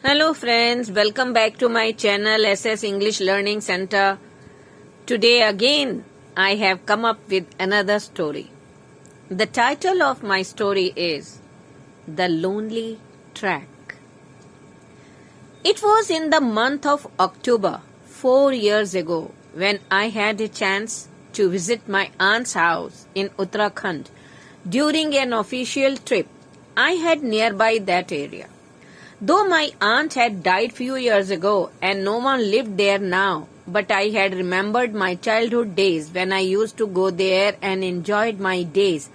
Hello friends, welcome back to my channel SS English Learning Center. Today again I have come up with another story. The title of my story is The Lonely Track. It was in the month of October 4 years ago when I had a chance to visit my aunt's house in Uttarakhand during an official trip I had nearby that area. Though my aunt had died few years ago and no one lived there now, but I had remembered my childhood days when I used to go there and enjoyed my days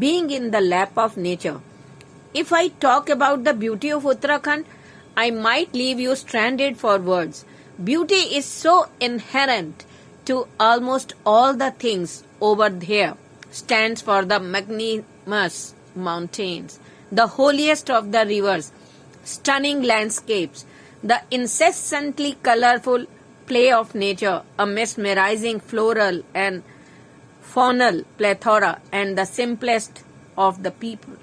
being in the lap of nature. If I talk about the beauty of Uttarakhand, I might leave you stranded for words. Beauty is so inherent to almost all the things over there. Stands for the magnanimous mountains, the holiest of the rivers, stunning landscapes, the incessantly colorful play of nature, a mesmerizing floral and faunal plethora, and the simplest of the people.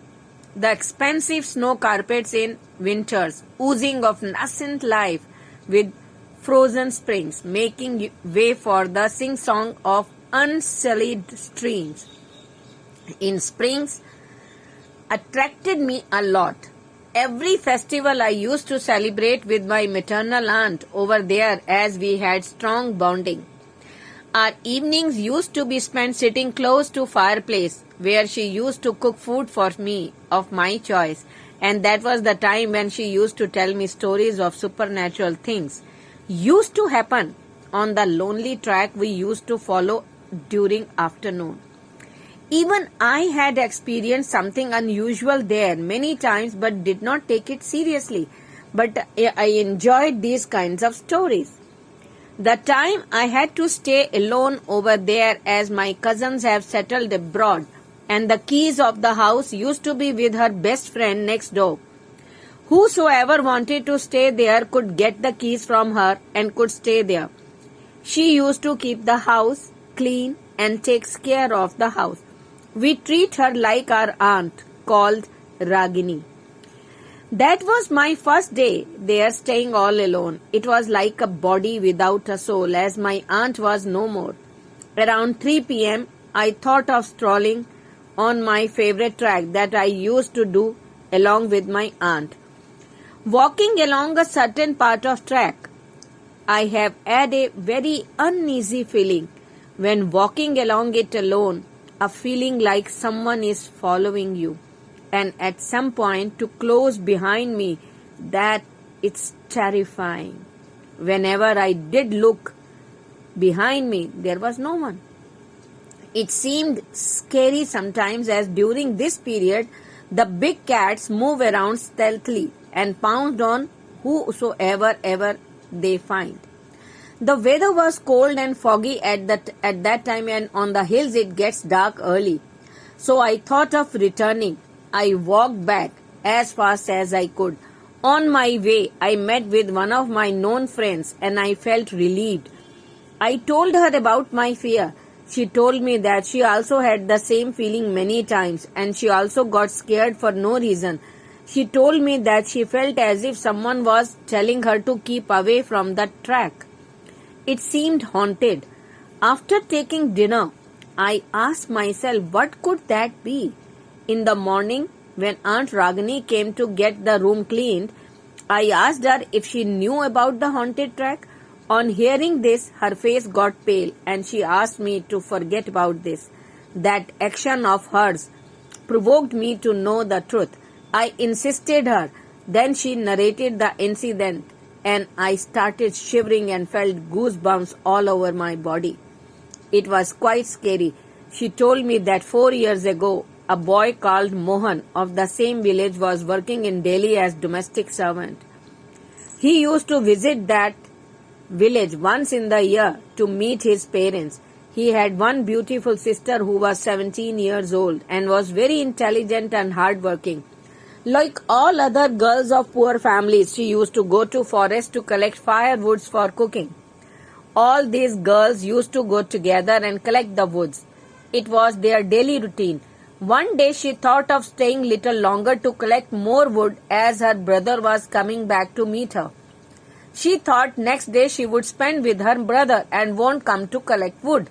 The expansive snow carpets in winters, oozing of nascent life with frozen springs, making way for the sing-song of unsullied streams. In springs, attracted me a lot. Every festival I used to celebrate with my maternal aunt over there as we had strong bonding. Our evenings used to be spent sitting close to fireplace where she used to cook food for me of my choice, and that was the time when she used to tell me stories of supernatural things used to happen on the lonely track we used to follow during afternoon. Even I had experienced something unusual there many times but did not take it seriously. But I enjoyed these kinds of stories. The time I had to stay alone over there as my cousins have settled abroad and the keys of the house used to be with her best friend next door. Whosoever wanted to stay there could get the keys from her and could stay there. She used to keep the house clean and takes care of the house. We treat her like our aunt, called Ragini. That was my first day there staying all alone. It was like a body without a soul as my aunt was no more. Around 3 p.m., I thought of strolling on my favorite track that I used to do along with my aunt. Walking along a certain part of track, I have had a very uneasy feeling when walking along it alone, a feeling like someone is following you, and at some point too close behind me that it's terrifying. Whenever I did look behind me, there was no one. It seemed scary sometimes as during this period the big cats move around stealthily and pounce on whosoever ever they find. The weather was cold and foggy at that time, and on the hills it gets dark early. So I thought of returning. I walked back as fast as I could. On my way, I met with one of my known friends and I felt relieved. I told her about my fear. She told me that she also had the same feeling many times and she also got scared for no reason. She told me that she felt as if someone was telling her to keep away from the track. It seemed haunted. After taking dinner, I asked myself what could that be. In the morning, when Aunt Ragini came to get the room cleaned, I asked her if she knew about the haunted track. On hearing this, her face got pale and she asked me to forget about this. That action of hers provoked me to know the truth. I insisted her. Then she narrated the incident and I started shivering and felt goosebumps all over my body. It was quite scary. She told me that 4 years ago, a boy called Mohan of the same village was working in Delhi as domestic servant. He used to visit that village once in the year to meet his parents. He had one beautiful sister who was 17 years old and was very intelligent and hardworking. Like all other girls of poor families, she used to go to forest to collect firewoods for cooking. All these girls used to go together and collect the woods. It was their daily routine. One day she thought of staying little longer to collect more wood as her brother was coming back to meet her. She thought next day she would spend with her brother and won't come to collect wood.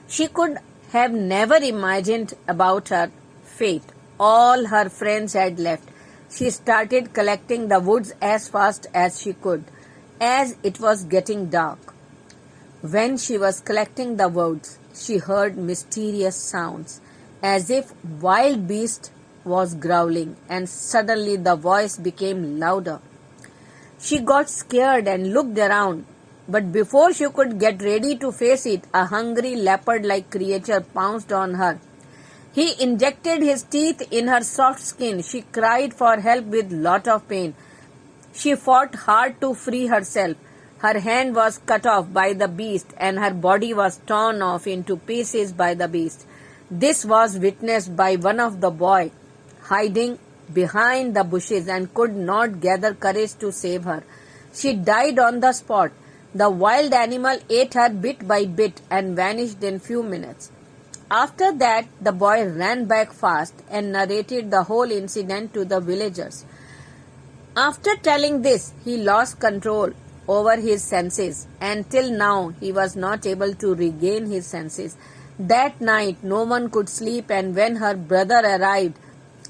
She could have never imagined about her fate. All her friends had left. She started collecting the woods as fast as she could, as it was getting dark. When she was collecting the woods, she heard mysterious sounds, as if wild beast was growling, and suddenly the voice became louder. She got scared and looked around, but before she could get ready to face it, a hungry leopard-like creature pounced on her. He injected his teeth in her soft skin. She cried for help with lot of pain. She fought hard to free herself. Her hand was cut off by the beast and her body was torn off into pieces by the beast. This was witnessed by one of the boys hiding behind the bushes and could not gather courage to save her. She died on the spot. The wild animal ate her bit by bit and vanished in few minutes. After that, the boy ran back fast and narrated the whole incident to the villagers. After telling this, he lost control over his senses, and till now he was not able to regain his senses. That night no one could sleep, and when her brother arrived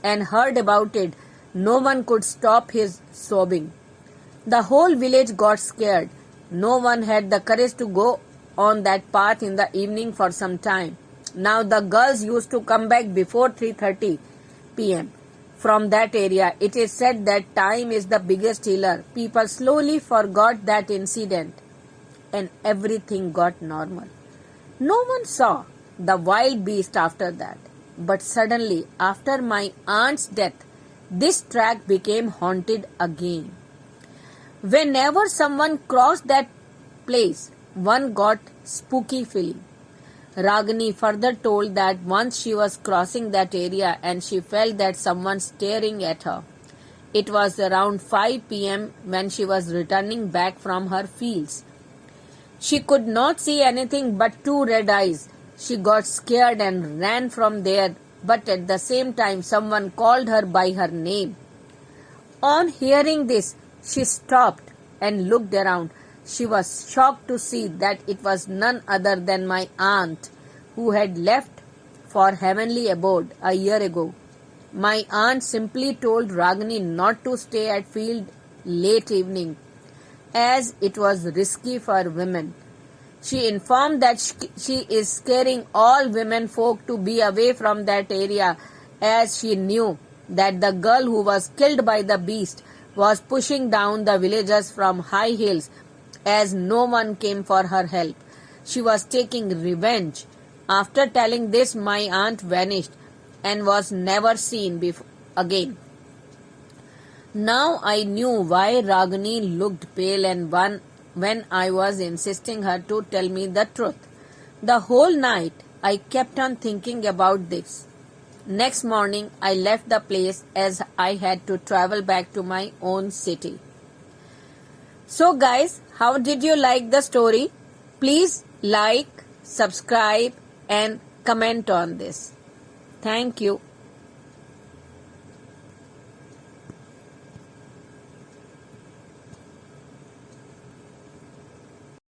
and heard about it, no one could stop his sobbing. The whole village got scared. No one had the courage to go on that path in the evening for some time. Now the girls used to come back before 3:30 p.m. from that area. It is said that time is the biggest healer. People slowly forgot that incident and everything got normal. No one saw the wild beast after that. But suddenly, after my aunt's death, this track became haunted again. Whenever someone crossed that place, one got spooky feeling. Ragini further told that once she was crossing that area and she felt that someone staring at her. It was around 5 p.m. when she was returning back from her fields. She could not see anything but two red eyes. She got scared and ran from there, but at the same time someone called her by her name. On hearing this, she stopped and looked around. She was shocked to see that it was none other than my aunt, who had left for heavenly abode a year ago. My aunt simply told Ragini not to stay at field late evening, as it was risky for women. She informed that she is scaring all women folk to be away from that area, as she knew that the girl who was killed by the beast was pushing down the villagers from high hills, as no one came for her help. She was taking revenge. After telling this, my aunt vanished and was never seen again. Now I knew why Ragini looked pale and when I was insisting her to tell me the truth. The whole night I kept on thinking about this. Next morning I left the place as I had to travel back to my own city. So guys, how did you like the story? Please like, subscribe and comment on this. Thank you.